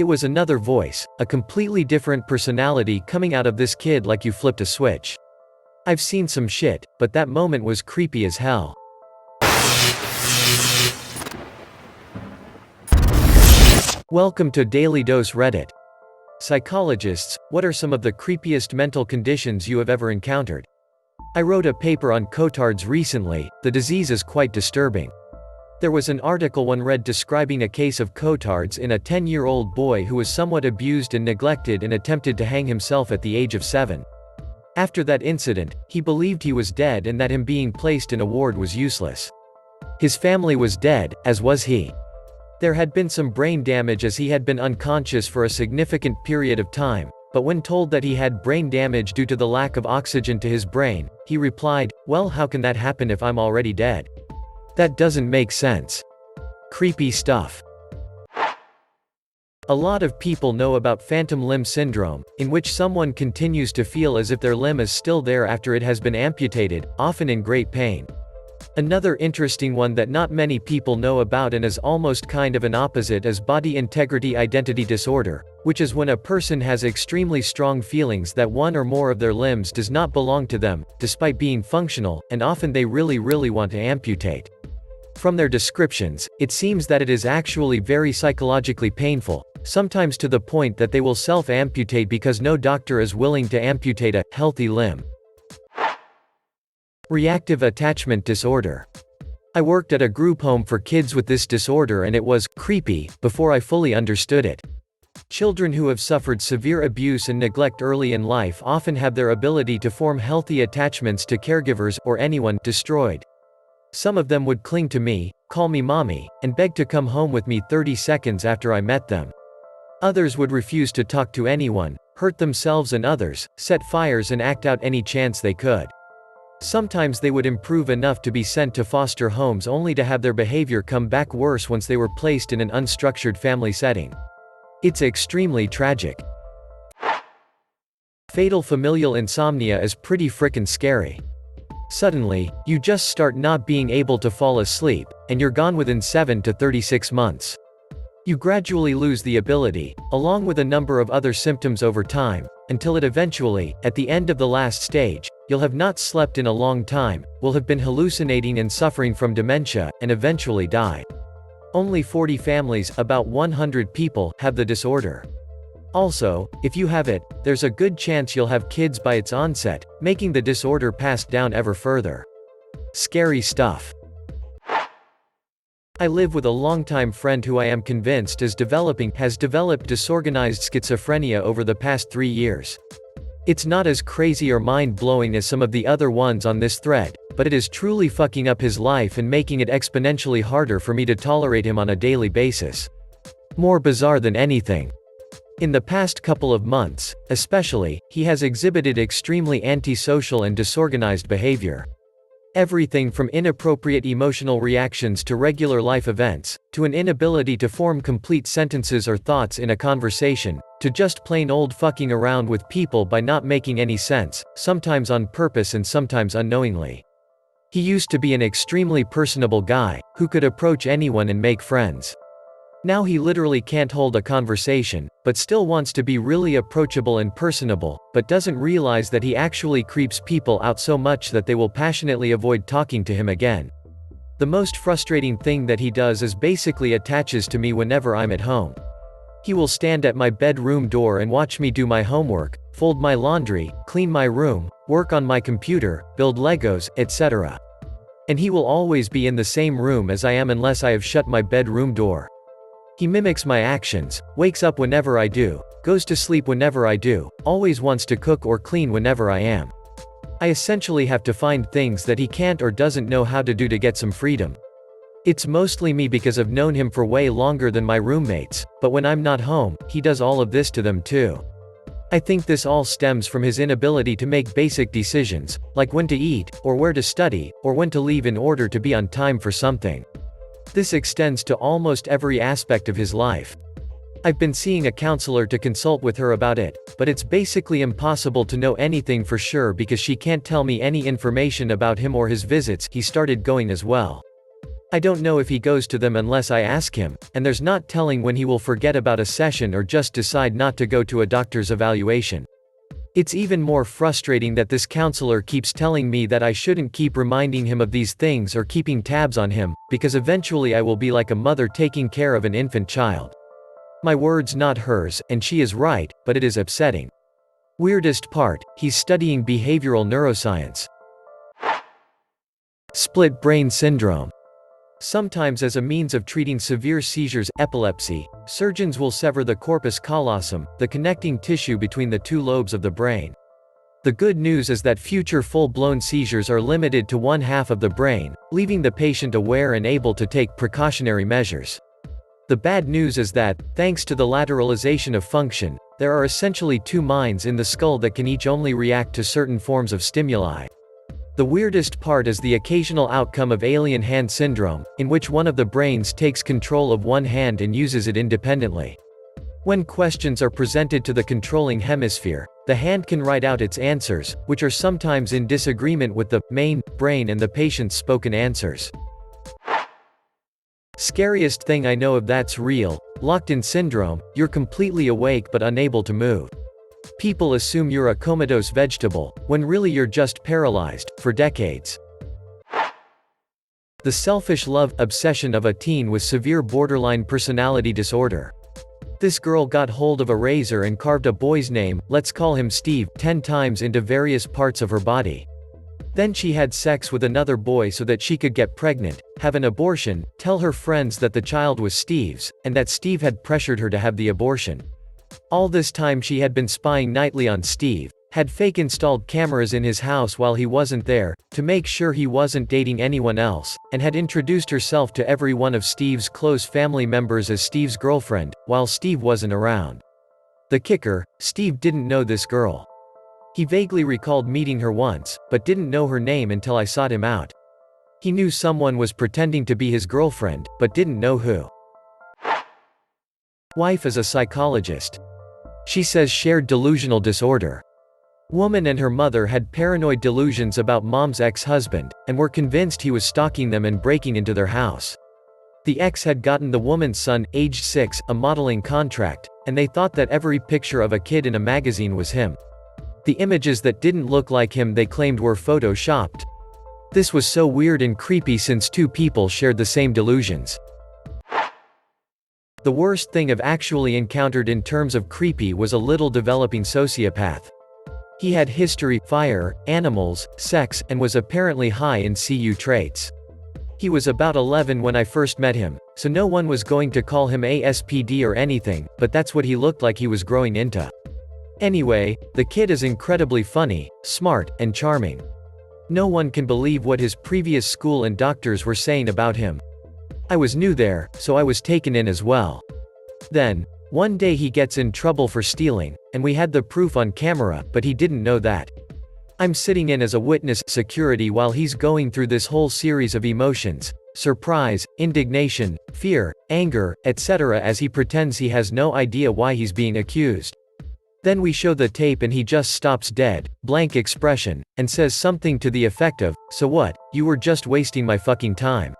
It was another voice, a completely different personality coming out of this kid like you flipped a switch. I've seen some shit, but that moment was creepy as hell. Welcome to Daily Dose Reddit. Psychologists, what are some of the creepiest mental conditions you have ever encountered? I wrote a paper on cotards recently. The disease is quite disturbing. There was an article one read describing a case of cotards in a 10-year-old boy who was somewhat abused and neglected and attempted to hang himself at the age of 7. After that incident, he believed he was dead and that him being placed in a ward was useless. His family was dead, as was he. There had been some brain damage as he had been unconscious for a significant period of time, but when told that he had brain damage due to the lack of oxygen to his brain, he replied, "Well, how can that happen if I'm already dead? That doesn't make sense." Creepy stuff. A lot of people know about phantom limb syndrome, in which someone continues to feel as if their limb is still there after it has been amputated, often in great pain. Another interesting one that not many people know about and is almost kind of an opposite is body integrity identity disorder, which is when a person has extremely strong feelings that one or more of their limbs does not belong to them, despite being functional, and often they really want to amputate. From their descriptions, it seems that it is actually very psychologically painful, sometimes to the point that they will self-amputate because no doctor is willing to amputate a healthy limb. Reactive attachment disorder. I worked at a group home for kids with this disorder and it was creepy before I fully understood it. Children who have suffered severe abuse and neglect early in life often have their ability to form healthy attachments to caregivers or anyone destroyed. Some of them would cling to me, call me mommy, and beg to come home with me 30 seconds after I met them. Others would refuse to talk to anyone, hurt themselves and others, set fires and act out any chance they could. Sometimes they would improve enough to be sent to foster homes only to have their behavior come back worse once they were placed in an unstructured family setting. It's extremely tragic. Fatal familial insomnia is pretty frickin' scary. Suddenly, you just start not being able to fall asleep, and you're gone within 7 to 36 months. You gradually lose the ability, along with a number of other symptoms over time, until it eventually, at the end of the last stage, you'll have not slept in a long time, will have been hallucinating and suffering from dementia, and eventually die. Only 40 families, about 100 people, have the disorder. Also, if you have it, there's a good chance you'll have kids by its onset, making the disorder passed down ever further. Scary stuff. I live with a longtime friend who I am convinced has developed disorganized schizophrenia over the past 3 years. It's not as crazy or mind-blowing as some of the other ones on this thread, but it is truly fucking up his life and making it exponentially harder for me to tolerate him on a daily basis. More bizarre than anything. In the past couple of months, especially, he has exhibited extremely antisocial and disorganized behavior. Everything from inappropriate emotional reactions to regular life events, to an inability to form complete sentences or thoughts in a conversation, to just plain old fucking around with people by not making any sense, sometimes on purpose and sometimes unknowingly. He used to be an extremely personable guy, who could approach anyone and make friends. Now he literally can't hold a conversation, but still wants to be really approachable and personable, but doesn't realize that he actually creeps people out so much that they will passionately avoid talking to him again. The most frustrating thing that he does is basically attaches to me whenever I'm at home. He will stand at my bedroom door and watch me do my homework, fold my laundry, clean my room, work on my computer, build Legos, etc. And he will always be in the same room as I am unless I have shut my bedroom door. He mimics my actions, wakes up whenever I do, goes to sleep whenever I do, always wants to cook or clean whenever I am. I essentially have to find things that he can't or doesn't know how to do to get some freedom. It's mostly me because I've known him for way longer than my roommates, but when I'm not home, he does all of this to them too. I think this all stems from his inability to make basic decisions, like when to eat, or where to study, or when to leave in order to be on time for something. This extends to almost every aspect of his life. I've been seeing a counselor to consult with her about it, but it's basically impossible to know anything for sure because she can't tell me any information about him or his visits. He started going as well. I don't know if he goes to them unless I ask him, and there's not telling when he will forget about a session or just decide not to go to a doctor's evaluation. It's even more frustrating that this counselor keeps telling me that I shouldn't keep reminding him of these things or keeping tabs on him, because eventually I will be like a mother taking care of an infant child. My words, not hers, and she is right, but it is upsetting. Weirdest part, he's studying behavioral neuroscience. Split brain syndrome. Sometimes as a means of treating severe seizures, epilepsy, surgeons will sever the corpus callosum, the connecting tissue between the two lobes of the brain. The good news is that future full-blown seizures are limited to one half of the brain, leaving the patient aware and able to take precautionary measures. The bad news is that, thanks to the lateralization of function, there are essentially two minds in the skull that can each only react to certain forms of stimuli. The weirdest part is the occasional outcome of alien hand syndrome, in which one of the brains takes control of one hand and uses it independently. When questions are presented to the controlling hemisphere, the hand can write out its answers, which are sometimes in disagreement with the main brain and the patient's spoken answers. Scariest thing I know of that's real, locked-in syndrome, you're completely awake but unable to move. People assume you're a comatose vegetable, when really you're just paralyzed, for decades. The selfish love obsession of a teen with severe borderline personality disorder. This girl got hold of a razor and carved a boy's name, let's call him Steve, 10 times into various parts of her body. Then she had sex with another boy so that she could get pregnant, have an abortion, tell her friends that the child was Steve's, and that Steve had pressured her to have the abortion. All this time she had been spying nightly on Steve, had fake installed cameras in his house while he wasn't there, to make sure he wasn't dating anyone else, and had introduced herself to every one of Steve's close family members as Steve's girlfriend, while Steve wasn't around. The kicker, Steve didn't know this girl. He vaguely recalled meeting her once, but didn't know her name until I sought him out. He knew someone was pretending to be his girlfriend, but didn't know who. Wife is a psychologist. She says shared delusional disorder. Woman and her mother had paranoid delusions about mom's ex-husband, and were convinced he was stalking them and breaking into their house. The ex had gotten the woman's son, aged 6, a modeling contract, and they thought that every picture of a kid in a magazine was him. The images that didn't look like him they claimed were photoshopped. This was so weird and creepy since two people shared the same delusions. The worst thing I've actually encountered in terms of creepy was a little developing sociopath. He had history, fire, animals, sex, and was apparently high in CU traits. He was about 11 when I first met him, so no one was going to call him ASPD or anything, but that's what he looked like he was growing into. Anyway, the kid is incredibly funny, smart, and charming. No one can believe what his previous school and doctors were saying about him. I was new there, so I was taken in as well. Then, one day he gets in trouble for stealing, and we had the proof on camera, but he didn't know that. I'm sitting in as a witness, security, while he's going through this whole series of emotions, surprise, indignation, fear, anger, etc., as he pretends he has no idea why he's being accused. Then we show the tape and he just stops dead, blank expression, and says something to the effect of, "So what, you were just wasting my fucking time."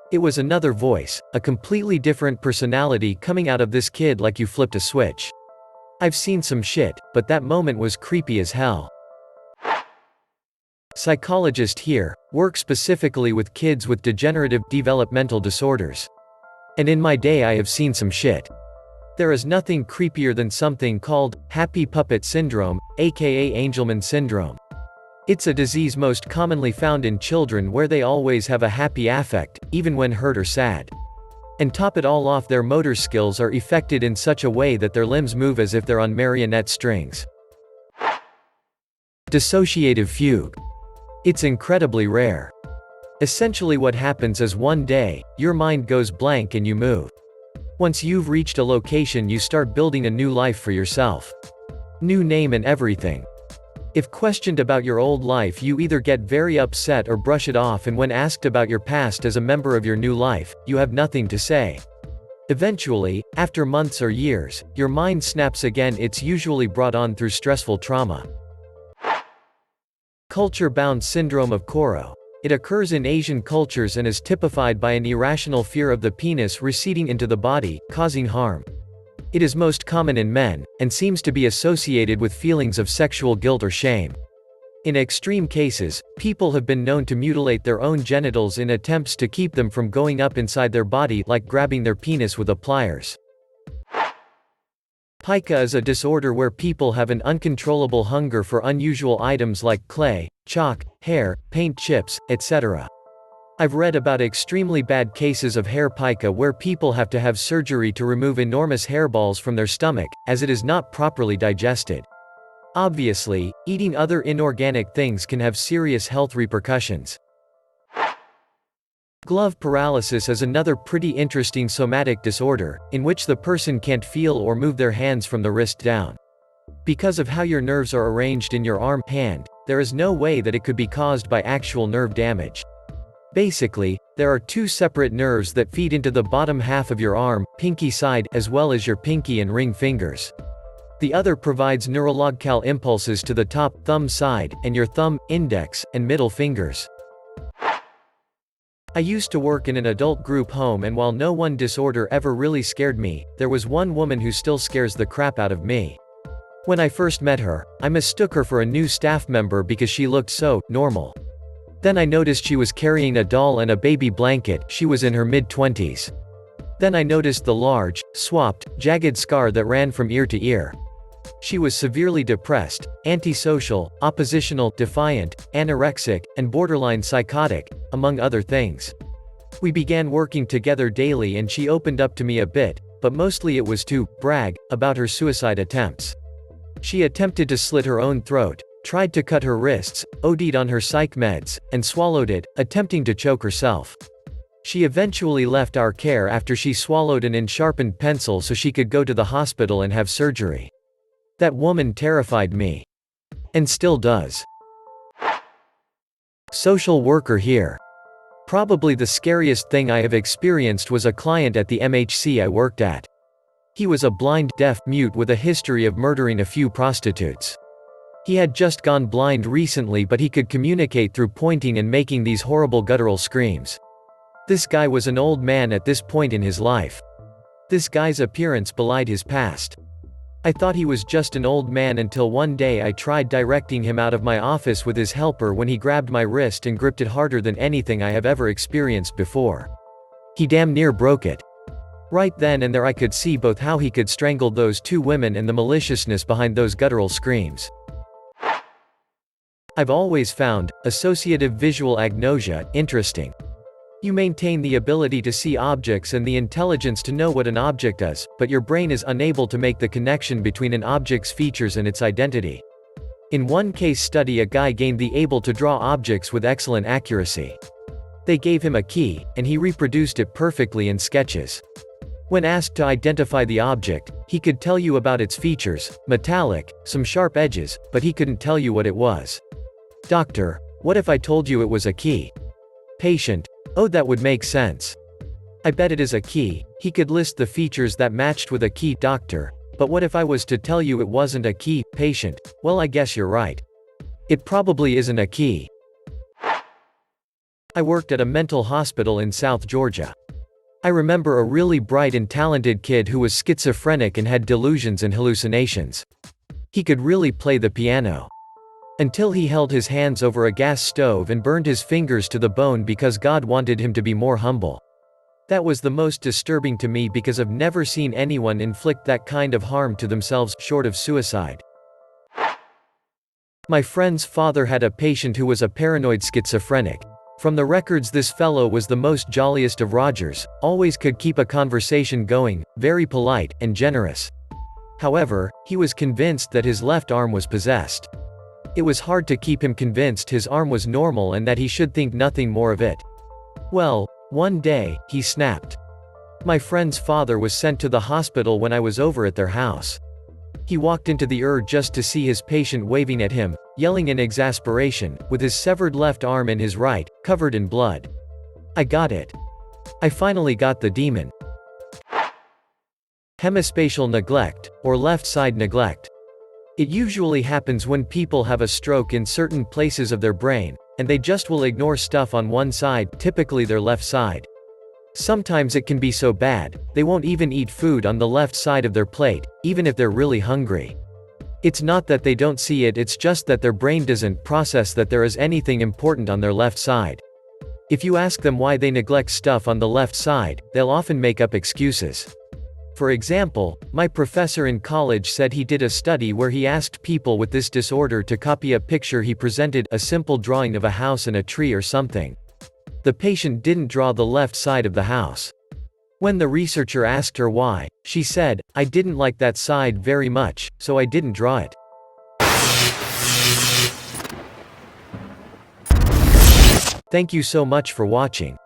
It was another voice, a completely different personality coming out of this kid like you flipped a switch. I've seen some shit, but that moment was creepy as hell. Psychologist here, work specifically with kids with degenerative developmental disorders. And in my day I have seen some shit. There is nothing creepier than something called happy puppet syndrome, aka Angelman syndrome. It's a disease most commonly found in children where they always have a happy affect, even when hurt or sad. And top it all off, their motor skills are affected in such a way that their limbs move as if they're on marionette strings. Dissociative fugue. It's incredibly rare. Essentially what happens is one day, your mind goes blank and you move. Once you've reached a location you start building a new life for yourself. New name and everything. If questioned about your old life you either get very upset or brush it off, and when asked about your past as a member of your new life, you have nothing to say. Eventually, after months or years, your mind snaps again. It's usually brought on through stressful trauma. Culture-bound syndrome of Coro. It occurs in Asian cultures and is typified by an irrational fear of the penis receding into the body, causing harm. It is most common in men, and seems to be associated with feelings of sexual guilt or shame. In extreme cases, people have been known to mutilate their own genitals in attempts to keep them from going up inside their body, like grabbing their penis with a pliers. Pica is a disorder where people have an uncontrollable hunger for unusual items like clay, chalk, hair, paint chips, etc. I've read about extremely bad cases of hair pica where people have to have surgery to remove enormous hairballs from their stomach, as it is not properly digested. Obviously, eating other inorganic things can have serious health repercussions. Glove paralysis is another pretty interesting somatic disorder, in which the person can't feel or move their hands from the wrist down. Because of how your nerves are arranged in your hand, there is no way that it could be caused by actual nerve damage. Basically, there are two separate nerves that feed into the bottom half of your arm, pinky side, as well as your pinky and ring fingers. The other provides neurological impulses to the top, thumb side, and your thumb, index, and middle fingers. I used to work in an adult group home, and while no one disorder ever really scared me, there was one woman who still scares the crap out of me. When I first met her, I mistook her for a new staff member because she looked so normal. Then I noticed she was carrying a doll and a baby blanket. She was in her mid-20s. Then I noticed the large, swapped, jagged scar that ran from ear to ear. She was severely depressed, antisocial, oppositional, defiant, anorexic, and borderline psychotic, among other things. We began working together daily and she opened up to me a bit, but mostly it was to brag about her suicide attempts. She attempted to slit her own throat, tried to cut her wrists, OD'd on her psych meds, and swallowed it, attempting to choke herself. She eventually left our care after she swallowed an unsharpened pencil so she could go to the hospital and have surgery. That woman terrified me. And still does. Social worker here. Probably the scariest thing I have experienced was a client at the MHC I worked at. He was a blind, deaf, mute with a history of murdering a few prostitutes. He had just gone blind recently, but he could communicate through pointing and making these horrible guttural screams. This guy was an old man at this point in his life. This guy's appearance belied his past. I thought he was just an old man until one day I tried directing him out of my office with his helper when he grabbed my wrist and gripped it harder than anything I have ever experienced before. He damn near broke it. Right then and there I could see both how he could strangle those two women and the maliciousness behind those guttural screams. I've always found associative visual agnosia interesting. You maintain the ability to see objects and the intelligence to know what an object is, but your brain is unable to make the connection between an object's features and its identity. In one case study, a guy gained the able to draw objects with excellent accuracy. They gave him a key, and he reproduced it perfectly in sketches. When asked to identify the object, he could tell you about its features, metallic, some sharp edges, but he couldn't tell you what it was. Doctor, what if I told you it was a key? Patient, oh, that would make sense. I bet it is a key. He could list the features that matched with a key. Doctor, but what if I was to tell you it wasn't a key? Patient, well, I guess you're right. It probably isn't a key. I worked at a mental hospital in South Georgia. I remember a really bright and talented kid who was schizophrenic and had delusions and hallucinations. He could really play the piano. Until he held his hands over a gas stove and burned his fingers to the bone because God wanted him to be more humble. That was the most disturbing to me because I've never seen anyone inflict that kind of harm to themselves, short of suicide. My friend's father had a patient who was a paranoid schizophrenic. From the records, this fellow was the most jolliest of Rogers, always could keep a conversation going, very polite, and generous. However, he was convinced that his left arm was possessed. It was hard to keep him convinced his arm was normal and that he should think nothing more of it. Well, one day, he snapped. My friend's father was sent to the hospital when I was over at their house. He walked into the ER just to see his patient waving at him, yelling in exasperation, with his severed left arm in his right, covered in blood. I got it. I finally got the demon. Hemispatial neglect, or left side neglect. It usually happens when people have a stroke in certain places of their brain, and they just will ignore stuff on one side, typically their left side. Sometimes it can be so bad, they won't even eat food on the left side of their plate, even if they're really hungry. It's not that they don't see it, it's just that their brain doesn't process that there is anything important on their left side. If you ask them why they neglect stuff on the left side, they'll often make up excuses. For example, my professor in college said he did a study where he asked people with this disorder to copy a picture he presented, a simple drawing of a house and a tree or something. The patient didn't draw the left side of the house. When the researcher asked her why, she said, "I didn't like that side very much, so I didn't draw it." Thank you so much for watching.